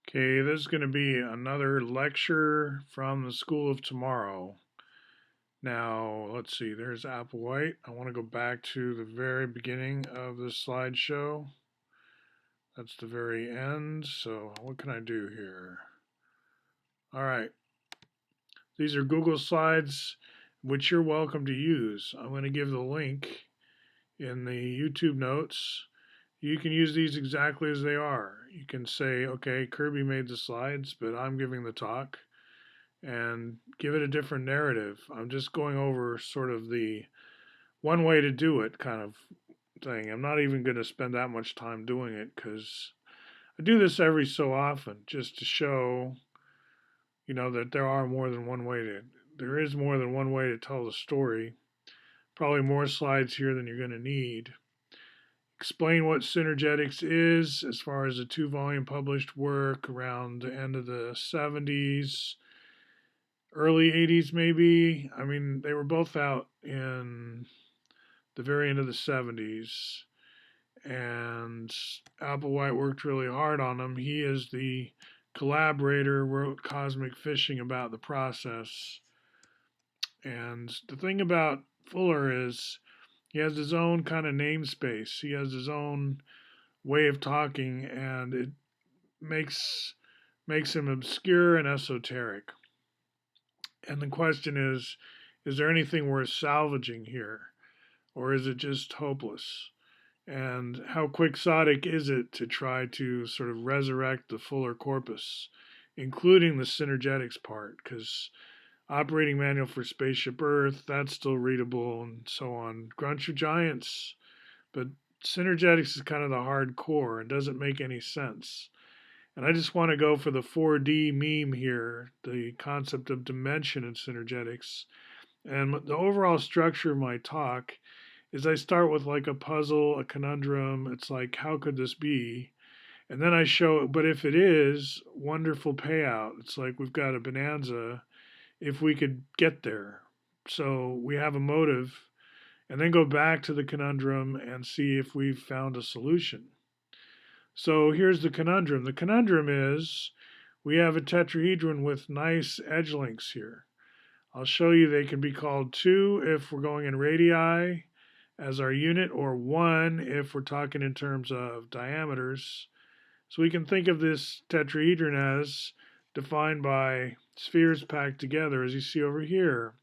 Okay, this is going to be another lecture from the School of Tomorrow. Now, let's see, there's Applewhite. I want to go back to the very beginning of the slideshow. That's the very end. So, what can I do here? All right, these are Google Slides, which you're welcome to use. I'm going to give the link in the YouTube notes. You can use these exactly as they are. You can say, okay, Kirby made the slides, but I'm giving the talk, and give it a different narrative. I'm just going over sort of the one way to do it kind of thing. I'm not even going to spend that much time doing it because I do this every so often just to show, that there is more than one way to tell the story. Probably more slides here than you're going to need. Explain what Synergetics is as far as the 2-volume published work around the end of the 70s, early 80s maybe. I mean, they were both out in the very end of the 70s, and Applewhite worked really hard on them. He is the collaborator, wrote Cosmic Fishing about the process. And the thing about Fuller is he has his own kind of namespace. He has his own way of talking, and it makes him obscure and esoteric. And the question is there anything worth salvaging here? Or is it just hopeless? And how quixotic is it to try to sort of resurrect the fuller corpus, including the synergetics part? Because operating manual for Spaceship Earth, that's still readable and so on. Grunt Your Giants, but synergetics is kind of the hardcore and doesn't make any sense. And I just want to go for the 4D meme here, the concept of dimension in synergetics. And the overall structure of my talk is I start with like a puzzle, a conundrum. It's like, how could this be? And then I show, but if it is, wonderful payout. It's like we've got a bonanza if we could get there. So we have a motive, and then go back to the conundrum and see if we've found a solution. So here's the conundrum. The conundrum is we have a tetrahedron with nice edge links here. I'll show you they can be called 2 if we're going in radii as our unit, or 1 if we're talking in terms of diameters. So we can think of this tetrahedron as defined by spheres packed together, as you see over here,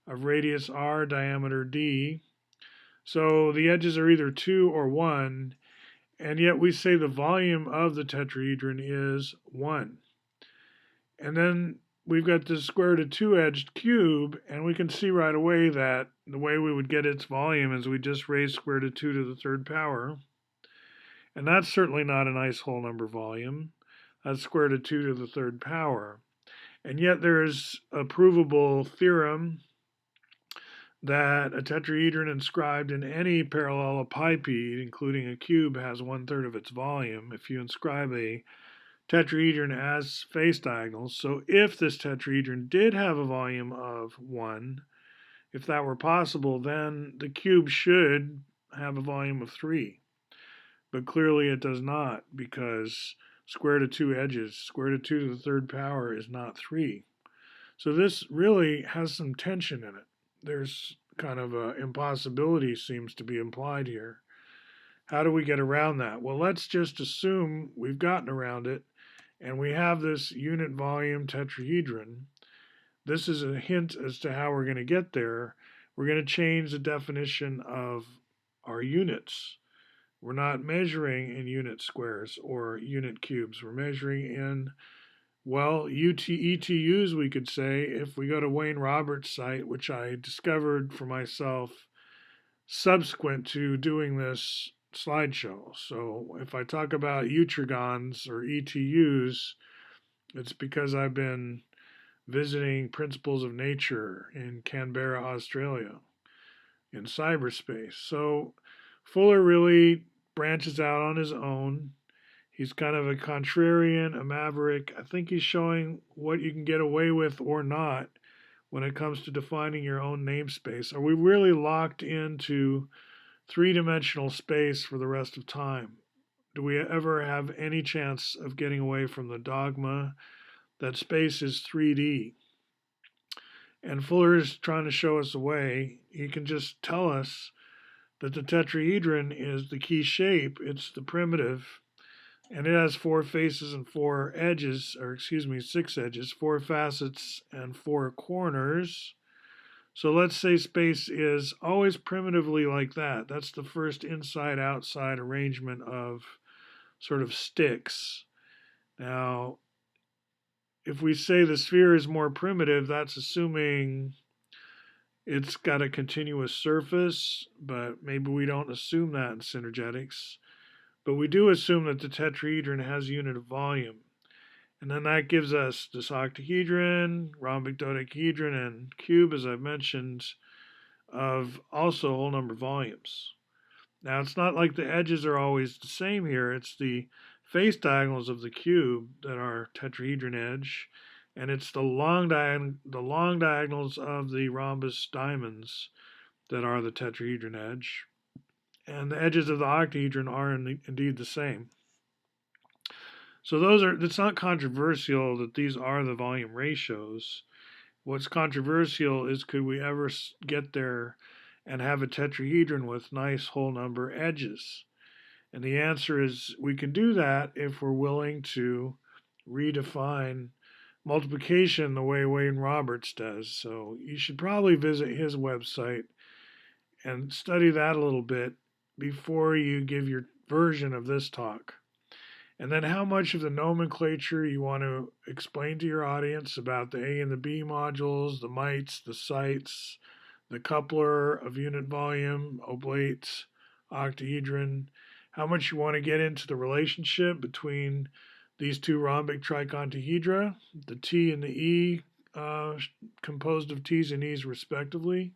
of radius r, diameter d. So the edges are either 2 or 1, and yet we say the volume of the tetrahedron is 1. And then we've got this square root of 2-edged cube, and we can see right away that the way we would get its volume is we just raise square root of 2 to the third power. And that's certainly not a nice whole number volume. That's square root of 2 to the third power. And yet there is a provable theorem that a tetrahedron inscribed in any parallelepiped, including a cube, has 1/3 of its volume if you inscribe a tetrahedron as face diagonals. So if this tetrahedron did have a volume of 1, if that were possible, then the cube should have a volume of 3. But clearly it does not, because square root of 2 edges, square root of 2 to the third power is not 3. So this really has some tension in it. There's kind of an impossibility seems to be implied here. How do we get around that? Well, let's just assume we've gotten around it, and we have this unit volume tetrahedron. This is a hint as to how we're going to get there. We're going to change the definition of our units. We're not measuring in unit squares or unit cubes. We're measuring in, well, ETUs, we could say, if we go to Wayne Roberts' site, which I discovered for myself subsequent to doing this slideshow. So if I talk about eutrigons or ETUs, it's because I've been visiting Principles of Nature in Canberra, Australia, in cyberspace. So Fuller really branches out on his own. He's kind of a contrarian, a maverick. I think he's showing what you can get away with or not when it comes to defining your own namespace. Are we really locked into 3-dimensional space for the rest of time? do we ever have any chance of getting away from the dogma that space is 3D? And Fuller is trying to show us a way. He can just tell us that the tetrahedron is the key shape, it's the primitive, and it has four faces and four edges, or excuse me, six edges, four facets and four corners. So let's say space is always primitively like that. That's the first inside outside arrangement of sort of sticks. Now, if we say the sphere is more primitive, that's assuming it's got a continuous surface, but maybe we don't assume that in synergetics. But we do assume that the tetrahedron has a unit of volume. And then that gives us this octahedron, rhombic dodecahedron, and cube, as I've mentioned, of also whole number volumes. Now, it's not like the edges are always the same here. It's the face diagonals of the cube that are tetrahedron edge, and it's the long diagonals of the rhombus diamonds that are the tetrahedron edge. And the edges of the octahedron are indeed the same. So it's not controversial that these are the volume ratios. What's controversial is could we ever get there and have a tetrahedron with nice whole number edges? And the answer is we can do that if we're willing to redefine multiplication the way Wayne Roberts does. So you should probably visit his website and study that a little bit before you give your version of this talk. And then how much of the nomenclature you want to explain to your audience about the A and the B modules, the mites, the sites, the coupler of unit volume, oblate, octahedron, how much you want to get into the relationship between these two rhombic trichontahedra, the T and the E composed of T's and E's respectively.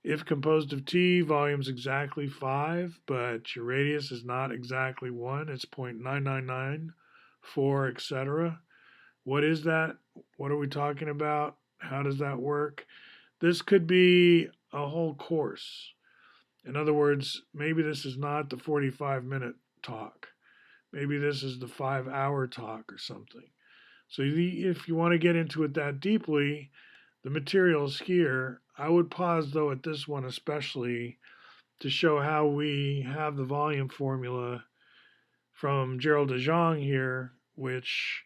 If composed of T, volume's exactly 5, but your radius is not exactly 1. It's 0.9994, etc. What is that? What are we talking about? How does that work? This could be a whole course. In other words, maybe this is not the 45-minute talk. Maybe this is the 5-hour talk or something. So if you want to get into it that deeply, the materials here, I would pause though at this one especially to show how we have the volume formula from Gerald de Jong here, which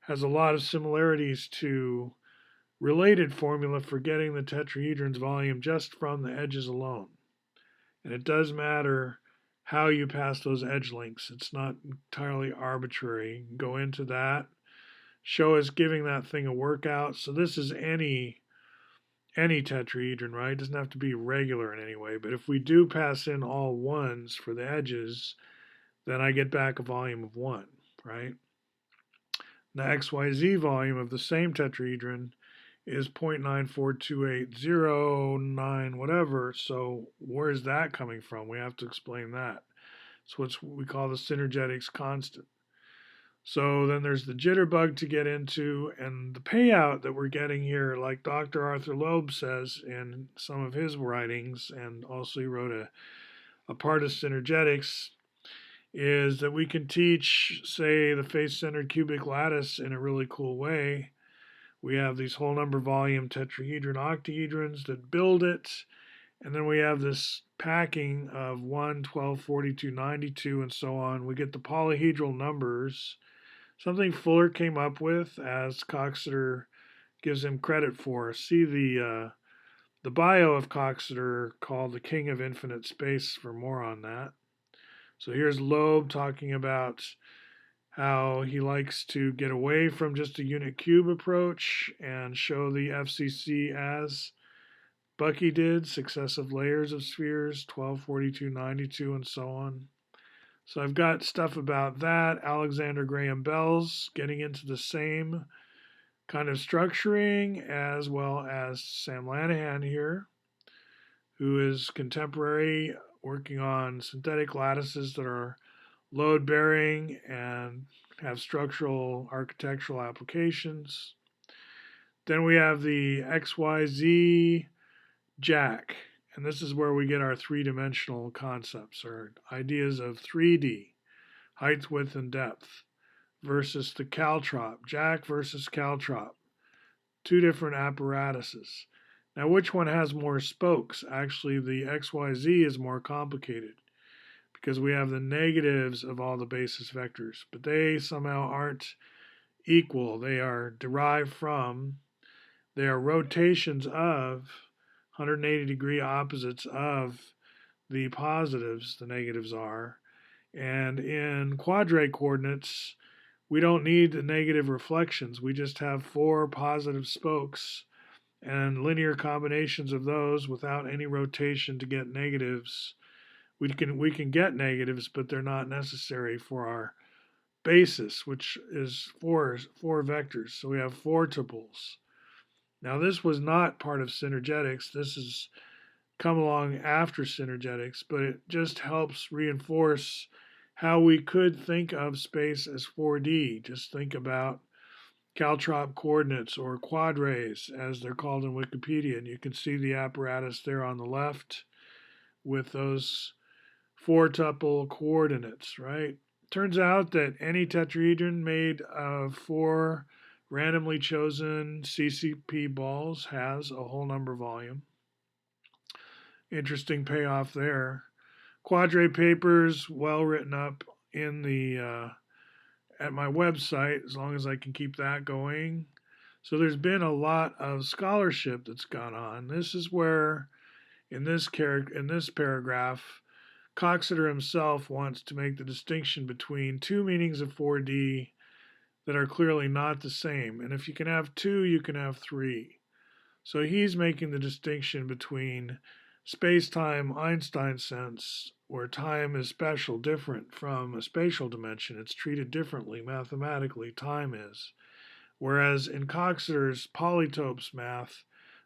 has a lot of similarities to related formula for getting the tetrahedron's volume just from the edges alone. And it does matter how you pass those edge links. It's not entirely arbitrary. Go into that. Show us giving that thing a workout. So this is any tetrahedron, right? It doesn't have to be regular in any way. But if we do pass in all ones for the edges, then I get back a volume of 1, right? The XYZ volume of the same tetrahedron is 0.942809 whatever. So where's that coming from? We have to explain that. It's what we call the synergetics constant. So then there's the jitterbug to get into, and the payout that we're getting here, like Dr. Arthur Loeb says in some of his writings, and also he wrote a part of Synergetics, is that we can teach, say, the face-centered cubic lattice in a really cool way. We have these whole number volume tetrahedron octahedrons that build it, and then we have this packing of 1, 12, 42, 92, and so on. We get the polyhedral numbers, something Fuller came up with, as Coxeter gives him credit for. See the bio of Coxeter called The King of Infinite Space for more on that. So here's Loeb talking about how he likes to get away from just a unit cube approach and show the FCC as Bucky did, successive layers of spheres, 12, 42, 92, and so on. So I've got stuff about that. Alexander Graham Bell's getting into the same kind of structuring, as well as Sam Lanahan here, who is contemporary, working on synthetic lattices that are load bearing and have structural architectural applications. Then we have the XYZ Jack, and this is where we get our three-dimensional concepts or ideas of 3D. height, width, and depth, versus the caltrop, jack versus caltrop, two different apparatuses. Now, which one has more spokes? Actually, the XYZ is more complicated because we have the negatives of all the basis vectors, but they somehow aren't equal. They are derived from, they are rotations of 180-degree opposites of the positives, the negatives are. And in quadrate coordinates, we don't need the negative reflections. We just have four positive spokes and linear combinations of those without any rotation to get negatives. We can get negatives, but they're not necessary for our basis, which is four vectors. So we have four tuples. Now this was not part of synergetics. This has come along after synergetics, but it just helps reinforce how we could think of space as 4D. Just think about caltrop coordinates or quadrats, as they're called in Wikipedia, and you can see the apparatus there on the left with those four tuple coordinates, right? Turns out that any tetrahedron made of four randomly chosen CCP balls has a whole number volume. Interesting payoff there. Quadrate papers, well written up in the at my website, as long as I can keep that going. So there's been a lot of scholarship that's gone on. This is where, in this paragraph, Coxeter himself wants to make the distinction between two meanings of 4D that are clearly not the same. And if you can have two, you can have three. So he's making the distinction between space-time Einstein sense, where time is special, different from a spatial dimension. It's treated differently mathematically, time is. Whereas in Coxeter's polytopes math,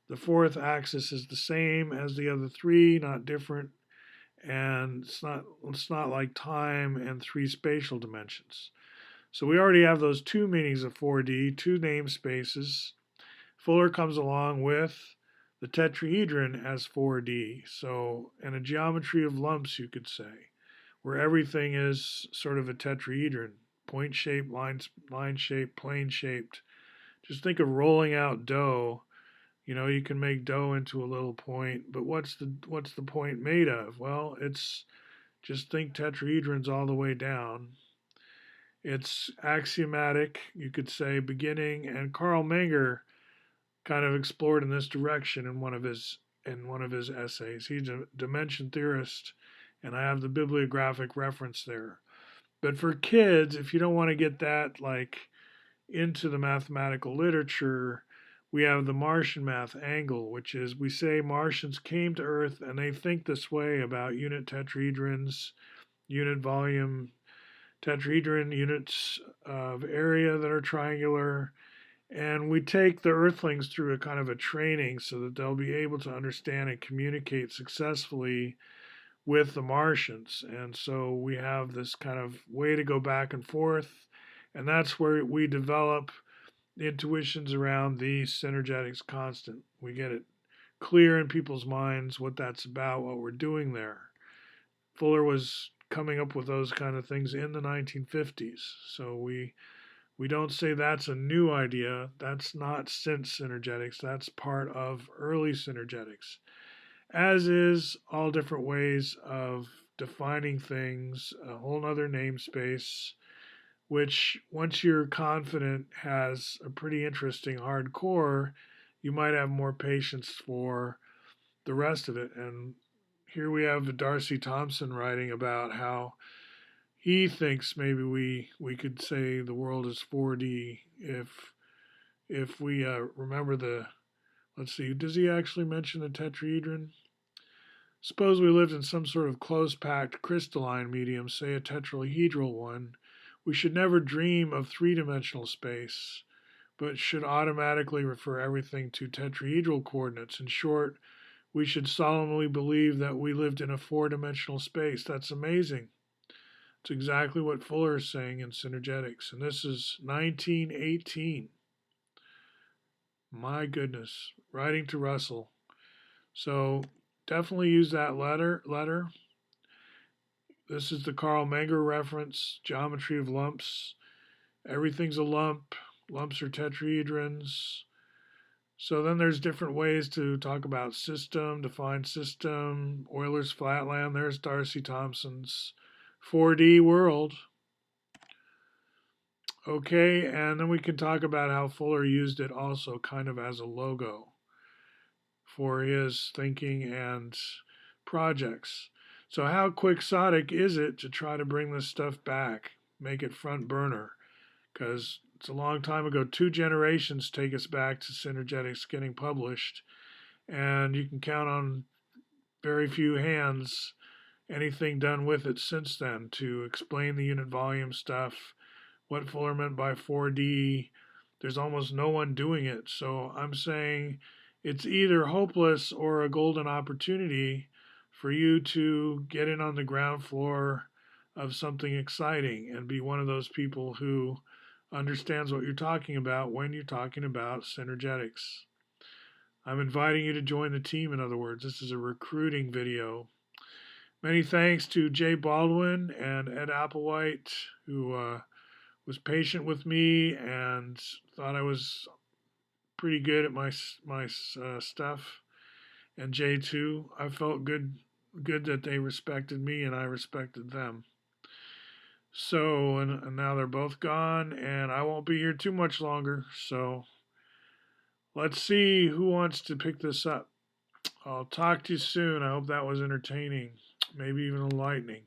the fourth axis is the same as the other three, not different, and it's not like time and three spatial dimensions. So we already have those two meanings of 4D, two namespaces. Fuller comes along with the tetrahedron as 4D, so, and a geometry of lumps, you could say, where everything is sort of a tetrahedron, point shaped, line shaped, plane shaped. Just think of rolling out dough. You know, you can make dough into a little point, but what's the point made of? Well, it's, just think tetrahedrons all the way down. It's axiomatic, you could say, beginning, and Carl Menger kind of explored in this direction in one of his essays. He's a dimension theorist, and I have the bibliographic reference there. But for kids, if you don't want to get that like into the mathematical literature, we have the Martian math angle, which is, we say Martians came to Earth and they think this way about unit tetrahedrons, unit volume tetrahedron, units of area that are triangular. And we take the Earthlings through a kind of a training so that they'll be able to understand and communicate successfully with the Martians. And so we have this kind of way to go back and forth. And that's where we develop the intuitions around the synergetics constant. We get it clear in people's minds what that's about, what we're doing there. Fuller was coming up with those kind of things in the 1950s. So we don't say that's a new idea. That's not since synergetics. That's part of early synergetics, as is all different ways of defining things, a whole other namespace, which once you're confident has a pretty interesting hardcore, you might have more patience for the rest of it. And here we have Darcy Thompson writing about how he thinks maybe we could say the world is 4D if we remember the, let's see, does he actually mention the tetrahedron? Suppose we lived in some sort of close-packed crystalline medium, say a tetrahedral one. We should never dream of three-dimensional space, but should automatically refer everything to tetrahedral coordinates. In short, we should solemnly believe that we lived in a four-dimensional space. That's amazing. It's exactly what Fuller is saying in Synergetics, and this is 1918. My goodness, writing to Russell. So definitely use that letter. This is the Carl Menger reference, geometry of lumps. Everything's a lump. Lumps are tetrahedrons. So then there's different ways to talk about system, define system, Euler's flatland. There's Darcy Thompson's 4D world. Okay, and then we can talk about how Fuller used it also kind of as a logo for his thinking and projects. So how quixotic is it to try to bring this stuff back, make it front burner? Because it's a long time ago, 2 generations take us back to Synergetics getting published, and you can count on very few hands anything done with it since then to explain the unit volume stuff, what Fuller meant by 4D. There's almost no one doing it. So I'm saying it's either hopeless or a golden opportunity for you to get in on the ground floor of something exciting and be one of those people who understands what you're talking about when you're talking about synergetics. I'm inviting you to join the team, in other words. This is a recruiting video. Many thanks to Jay Baldwin and Ed Applewhite, who was patient with me and thought I was pretty good at my stuff. And Jay too. I felt good that they respected me and I respected them. So and now they're both gone, and I won't be here too much longer. So let's see who wants to pick this up. I'll talk to you soon. I hope that was entertaining, maybe even enlightening.